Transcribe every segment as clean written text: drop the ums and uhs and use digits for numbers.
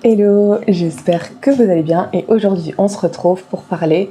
Hello, j'espère que vous allez bien et aujourd'hui on se retrouve pour parler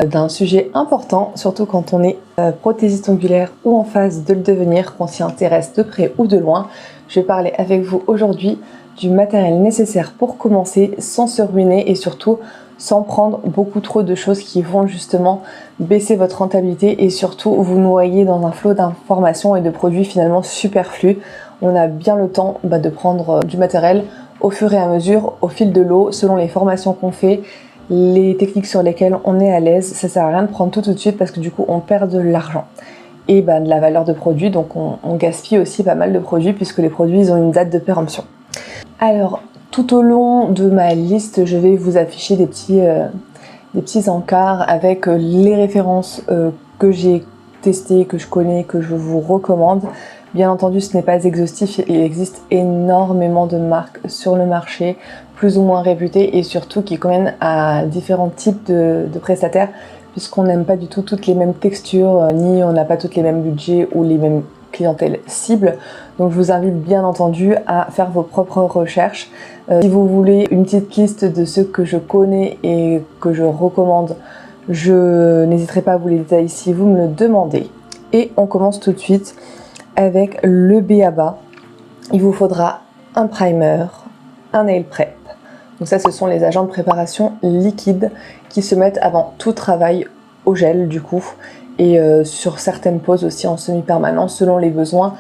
d'un sujet important, surtout quand on est prothésiste ongulaire ou en phase de le devenir, qu'on s'y intéresse de près ou de loin. Je vais parler avec vous aujourd'hui du matériel nécessaire pour commencer sans se ruiner et surtout sans prendre beaucoup trop de choses qui vont justement baisser votre rentabilité et surtout vous noyer dans un flot d'informations et de produits finalement superflus. On a bien le temps de prendre du matériel au fur et à mesure, au fil de l'eau, selon les formations qu'on fait, les techniques sur lesquelles on est à l'aise. Ça sert à rien de prendre tout de suite parce que du coup on perd de l'argent et de la valeur de produit, donc on gaspille aussi pas mal de produits puisque les produits ils ont une date de péremption. Alors tout au long de ma liste, je vais vous afficher des petits encarts avec les références que j'ai testées, que je connais, que je vous recommande. Bien entendu, ce n'est pas exhaustif, il existe énormément de marques sur le marché, plus ou moins réputées et surtout qui conviennent à différents types de prestataires, puisqu'on n'aime pas du tout toutes les mêmes textures, ni on n'a pas toutes les mêmes budgets ou les mêmes clientèles cibles. Donc je vous invite bien entendu à faire vos propres recherches. Si vous voulez une petite liste de ceux que je connais et que je recommande, je n'hésiterai pas à vous les détailler si vous me le demandez. Et on commence tout de suite avec le b.a.-ba. Il vous faudra un primer, un nail prep. Donc ça, ce sont les agents de préparation liquides qui se mettent avant tout travail au gel du coup et sur certaines poses aussi en semi-permanent selon les besoins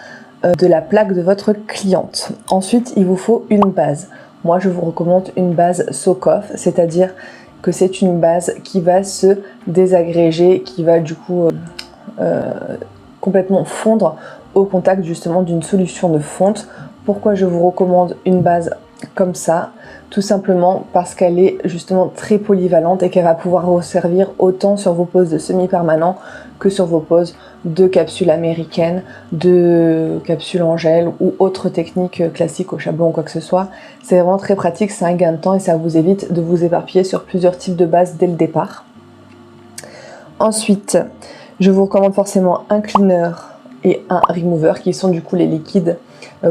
de la plaque de votre cliente. Ensuite, il vous faut une base. Moi, je vous recommande une base soak-off, c'est-à-dire que c'est une base qui va se désagréger, qui va du coup complètement fondre au contact justement d'une solution de fonte. Pourquoi je vous recommande une base comme ça? Tout simplement parce qu'elle est justement très polyvalente et qu'elle va pouvoir vous servir autant sur vos poses de semi-permanent que sur vos poses de capsules américaines, de capsules en gel ou autres techniques classiques au chablon ou quoi que ce soit. C'est vraiment très pratique, c'est un gain de temps et ça vous évite de vous éparpiller sur plusieurs types de bases dès le départ. Ensuite, je vous recommande forcément un cleaner et un remover qui sont du coup les liquides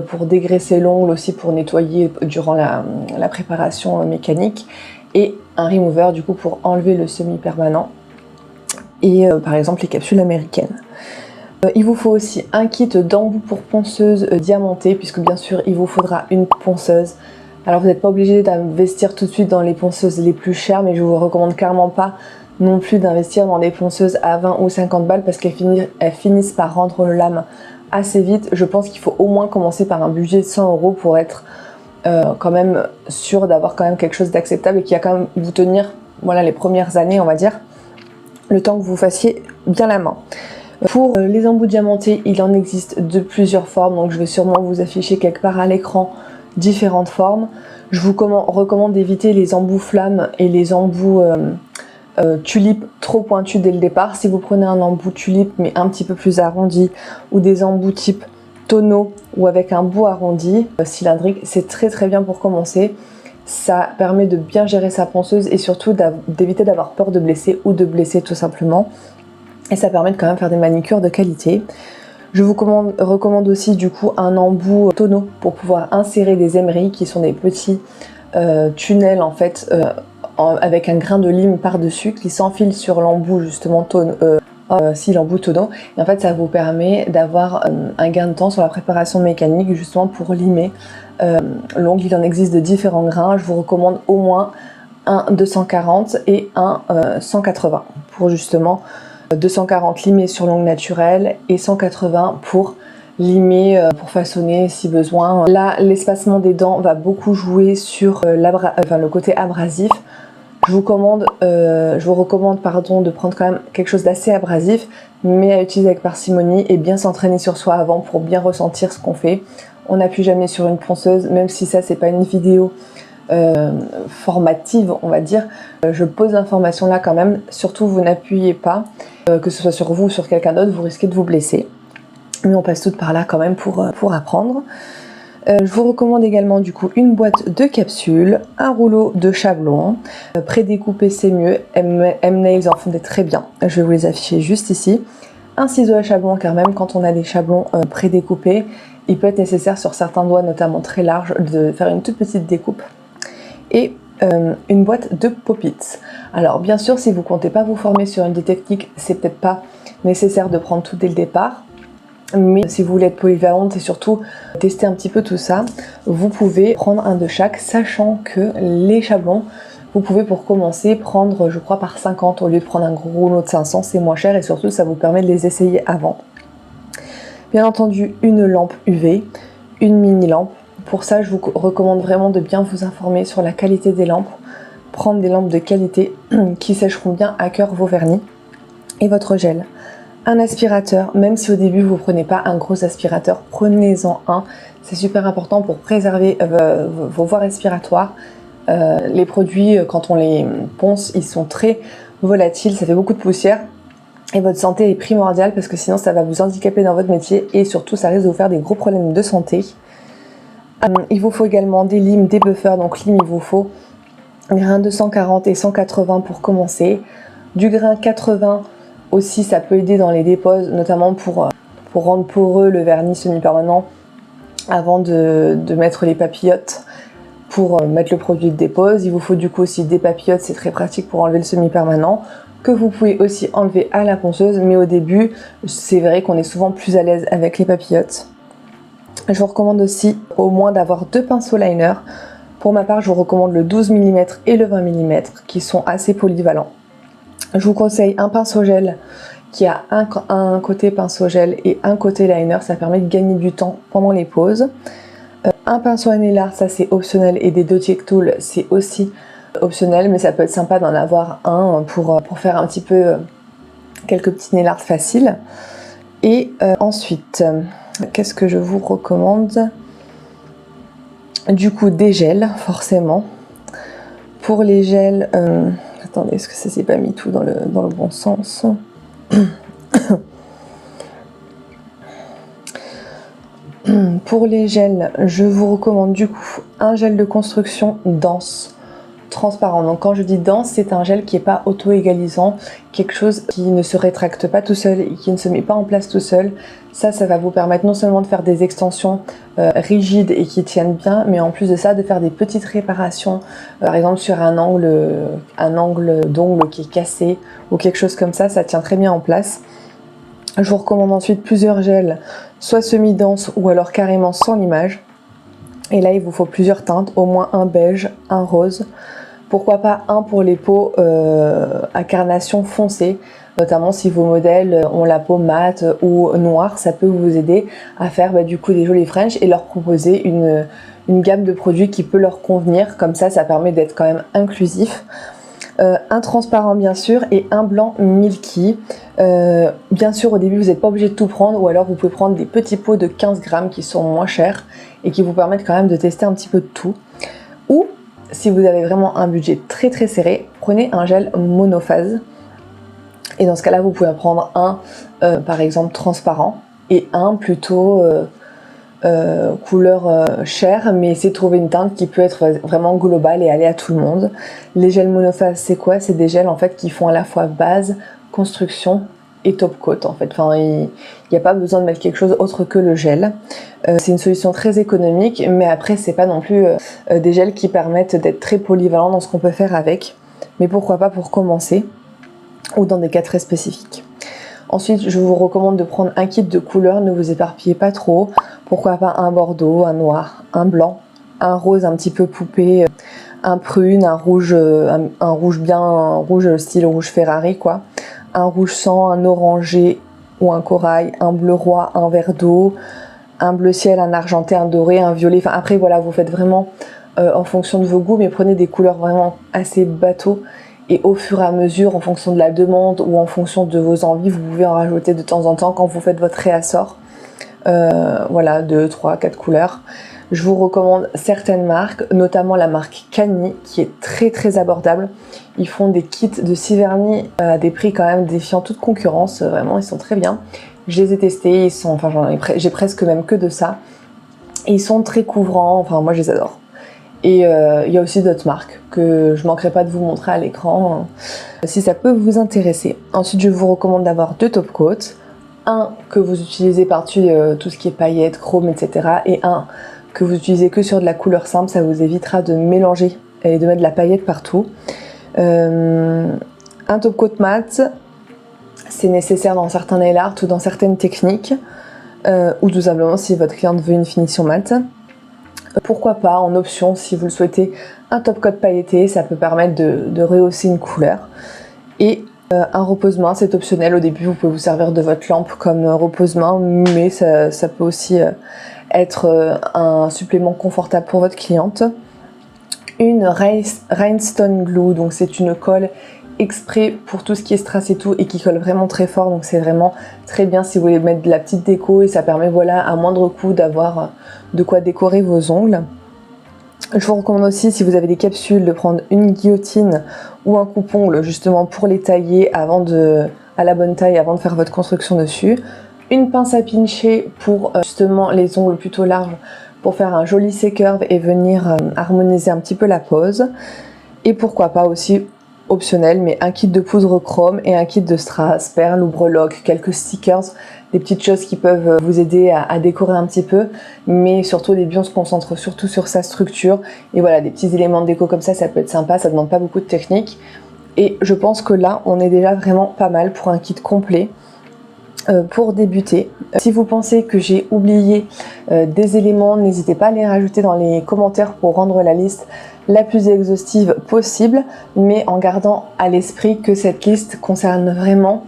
pour dégraisser l'ongle, aussi pour nettoyer durant la préparation mécanique, et un remover du coup pour enlever le semi-permanent et par exemple les capsules américaines. Il vous faut aussi un kit d'embout pour ponceuse diamantée, puisque bien sûr il vous faudra une ponceuse. Alors vous n'êtes pas obligé d'investir tout de suite dans les ponceuses les plus chères, mais je vous recommande clairement pas non plus d'investir dans des ponceuses à 20 ou 50 balles parce qu'elles finissent par rendre le lame assez vite. Je pense qu'il faut au moins commencer par un budget de 100 € pour être quand même sûr d'avoir quand même quelque chose d'acceptable et qui va quand même vous tenir les premières années, on va dire, le temps que vous fassiez bien la main. Pour les embouts diamantés, il en existe de plusieurs formes, donc je vais sûrement vous afficher quelque part à l'écran différentes formes. Je vous recommande d'éviter les embouts flammes et les embouts tulipe trop pointu dès le départ. Si vous prenez un embout tulipe mais un petit peu plus arrondi ou des embouts type tonneau ou avec un bout arrondi cylindrique, c'est très bien pour commencer. Ça permet de bien gérer sa ponceuse et surtout d'éviter d'avoir peur de blesser ou de blesser tout simplement, et ça permet de quand même faire des manicures de qualité. Je vous recommande aussi du coup un embout tonneau pour pouvoir insérer des emeries qui sont des petits tunnels en fait avec un grain de lime par-dessus qui s'enfile sur l'embout justement l'embout tonneau, et en fait ça vous permet d'avoir un gain de temps sur la préparation mécanique justement pour limer l'ongle. Il en existe de différents grains, je vous recommande au moins un 240 et un 180 pour justement 240 limer sur l'ongle naturel et 180 pour limer, pour façonner si besoin. Là, l'espacement des dents va beaucoup jouer sur le côté abrasif. Je vous recommande de prendre quand même quelque chose d'assez abrasif, mais à utiliser avec parcimonie et bien s'entraîner sur soi avant pour bien ressentir ce qu'on fait. On n'appuie jamais sur une ponceuse, même si ça c'est pas une vidéo formative, on va dire. Je pose l'information là quand même. Surtout, vous n'appuyez pas, que ce soit sur vous ou sur quelqu'un d'autre, vous risquez de vous blesser. Mais on passe toutes par là quand même pour apprendre. Je vous recommande également du coup une boîte de capsules, un rouleau de chablon, prédécoupé c'est mieux, M-Nails en font des très bien, je vais vous les afficher juste ici, un ciseau à chablon, car même quand on a des chablons prédécoupés, il peut être nécessaire sur certains doigts, notamment très larges, de faire une toute petite découpe. Et une boîte de pop-its. Alors bien sûr, si vous comptez pas vous former sur une des techniques, c'est peut-être pas nécessaire de prendre tout dès le départ. Mais si vous voulez être polyvalente et surtout tester un petit peu tout ça, vous pouvez prendre un de chaque, sachant que les chablons, vous pouvez pour commencer prendre, je crois, par 50 au lieu de prendre un gros rouleau de 500, c'est moins cher et surtout ça vous permet de les essayer avant. Bien entendu, une lampe UV, une mini lampe. Pour ça, je vous recommande vraiment de bien vous informer sur la qualité des lampes. Prendre des lampes de qualité qui sécheront bien à cœur vos vernis et votre gel. Un aspirateur, même si au début vous ne prenez pas un gros aspirateur, prenez-en un. C'est super important pour préserver vos voies respiratoires. Les produits, quand on les ponce, ils sont très volatiles, ça fait beaucoup de poussière. Et votre santé est primordiale parce que sinon ça va vous handicaper dans votre métier et surtout ça risque de vous faire des gros problèmes de santé. Il vous faut également des limes, des buffers. Donc lime, il vous faut grain de 140 et 180 pour commencer. Du grain 80 aussi, ça peut aider dans les déposes, notamment pour rendre poreux le vernis semi-permanent avant de mettre les papillotes pour mettre le produit de dépose. Il vous faut du coup aussi des papillotes, c'est très pratique pour enlever le semi-permanent, que vous pouvez aussi enlever à la ponceuse, mais au début, c'est vrai qu'on est souvent plus à l'aise avec les papillotes. Je vous recommande aussi au moins d'avoir 2 pinceaux liner. Pour ma part, je vous recommande le 12 mm et le 20 mm qui sont assez polyvalents. Je vous conseille un pinceau gel qui a un côté pinceau gel et un côté liner, ça permet de gagner du temps pendant les pauses. Un pinceau anneillard, ça c'est optionnel, et des Dotyk Tools, c'est aussi optionnel, mais ça peut être sympa d'en avoir un pour faire un petit peu quelques petits nail art faciles. Et ensuite, qu'est-ce que je vous recommande? Du coup, des gels, forcément. Pour les gels, attendez, est-ce que ça s'est pas mis tout dans le bon sens? Pour les gels, je vous recommande du coup un gel de construction dense, transparent. Donc quand je dis dense, c'est un gel qui n'est pas auto-égalisant, quelque chose qui ne se rétracte pas tout seul et qui ne se met pas en place tout seul. Ça va vous permettre non seulement de faire des extensions rigides et qui tiennent bien, mais en plus de ça, de faire des petites réparations, par exemple sur un angle d'ongle qui est cassé ou quelque chose comme ça tient très bien en place. Je vous recommande ensuite plusieurs gels, soit semi-denses ou alors carrément sans limage. Et là, il vous faut plusieurs teintes, au moins un beige, un rose. Pourquoi pas un pour les peaux à carnation foncée, notamment si vos modèles ont la peau mate ou noire, ça peut vous aider à faire du coup des jolis French et leur proposer une gamme de produits qui peut leur convenir. Comme ça permet d'être quand même inclusif. Un transparent bien sûr et un blanc milky. Bien sûr au début vous n'êtes pas obligé de tout prendre, ou alors vous pouvez prendre des petits pots de 15 grammes qui sont moins chers et qui vous permettent quand même de tester un petit peu de tout. Ou si vous avez vraiment un budget très très serré, prenez un gel monophase. Et dans ce cas là vous pouvez en prendre un par exemple transparent et un plutôt couleur chère, mais essayez de trouver une teinte qui peut être vraiment globale et aller à tout le monde. Les gels monophase, c'est quoi? C'est des gels en fait qui font à la fois base, construction et top coat en fait. Enfin, il n'y a pas besoin de mettre quelque chose autre que le gel. C'est une solution très économique, mais après c'est pas non plus des gels qui permettent d'être très polyvalents dans ce qu'on peut faire avec. Mais pourquoi pas pour commencer, ou dans des cas très spécifiques. Ensuite, je vous recommande de prendre un kit de couleurs, ne vous éparpillez pas trop. Pourquoi pas un bordeaux, un noir, un blanc, un rose un petit peu poupée, un prune, un rouge style rouge Ferrari quoi, un rouge sang, un orangé ou un corail, un bleu roi, un vert d'eau, un bleu ciel, un argenté, un doré, un violet. Enfin après voilà, vous faites vraiment en fonction de vos goûts, mais prenez des couleurs vraiment assez bateau. Et au fur et à mesure, en fonction de la demande ou en fonction de vos envies, vous pouvez en rajouter de temps en temps quand vous faites votre réassort. Voilà, 2, 3, 4 couleurs. Je vous recommande certaines marques, notamment la marque Cani, qui est très très abordable. Ils font des kits de 6 vernis à des prix quand même défiant toute concurrence. Vraiment, ils sont très bien. Je les ai testés, j'ai presque même que de ça. Et ils sont très couvrants, enfin moi je les adore. Et il y a aussi d'autres marques que je manquerai pas de vous montrer à l'écran si ça peut vous intéresser. Ensuite, je vous recommande d'avoir 2 top coats, un que vous utilisez par-dessus tout ce qui est paillettes, chrome, etc. et un que vous utilisez que sur de la couleur simple, ça vous évitera de mélanger et de mettre de la paillette partout. Un top coat mat, c'est nécessaire dans certains nail art ou dans certaines techniques, ou tout simplement si votre cliente veut une finition mat. Pourquoi pas en option, si vous le souhaitez, un top coat pailleté, ça peut permettre de rehausser une couleur. Et un repose-main, c'est optionnel. Au début, vous pouvez vous servir de votre lampe comme repose-main, mais ça peut aussi être un supplément confortable pour votre cliente. Une Rhinestone Glue, donc c'est une colle exprès pour tout ce qui est strass et tout et qui colle vraiment très fort, donc c'est vraiment très bien si vous voulez mettre de la petite déco et ça permet voilà à moindre coût d'avoir de quoi décorer vos ongles. Je vous recommande aussi, si vous avez des capsules, de prendre une guillotine ou un coupe-ongle justement pour les tailler à la bonne taille avant de faire votre construction dessus. Une pince à pincher pour justement les ongles plutôt larges pour faire un joli C-curve et venir harmoniser un petit peu la pose. Et pourquoi pas aussi, optionnel, mais un kit de poudre chrome et un kit de strass, perles ou breloques, quelques stickers, des petites choses qui peuvent vous aider à décorer un petit peu, mais surtout au début on se concentre surtout sur sa structure, et voilà, des petits éléments de déco comme ça peut être sympa, ça demande pas beaucoup de technique, et je pense que là on est déjà vraiment pas mal pour un kit complet. Pour débuter. Si vous pensez que j'ai oublié des éléments, n'hésitez pas à les rajouter dans les commentaires pour rendre la liste la plus exhaustive possible, mais en gardant à l'esprit que cette liste concerne vraiment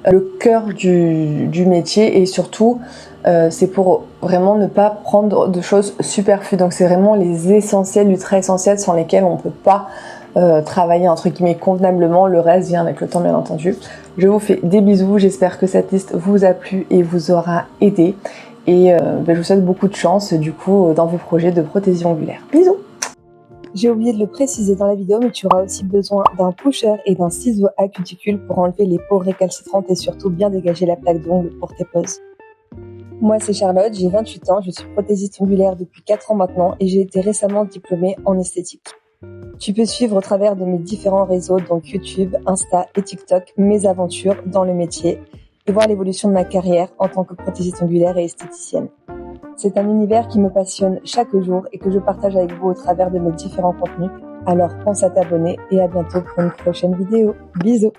le cœur du métier, et surtout c'est pour vraiment ne pas prendre de choses superflues. Donc c'est vraiment les essentiels, ultra essentiels, sans lesquels on ne peut pas travailler entre guillemets convenablement. Le reste vient avec le temps, bien entendu. Je vous fais des bisous, j'espère que cette liste vous a plu et vous aura aidé, et je vous souhaite beaucoup de chance du coup dans vos projets de prothésie ongulaire. Bisous. J'ai oublié de le préciser dans la vidéo, mais tu auras aussi besoin d'un pusher et d'un ciseau à cuticule pour enlever les peaux récalcitrantes et surtout bien dégager la plaque d'ongle pour tes poses. Moi c'est Charlotte, j'ai 28 ans, je suis prothésiste ongulaire depuis 4 ans maintenant et j'ai été récemment diplômée en esthétique. Tu peux suivre au travers de mes différents réseaux, donc YouTube, Insta et TikTok, mes aventures dans le métier et voir l'évolution de ma carrière en tant que prothésiste ongulaire et esthéticienne. C'est un univers qui me passionne chaque jour et que je partage avec vous au travers de mes différents contenus. Alors pense à t'abonner et à bientôt pour une prochaine vidéo. Bisous!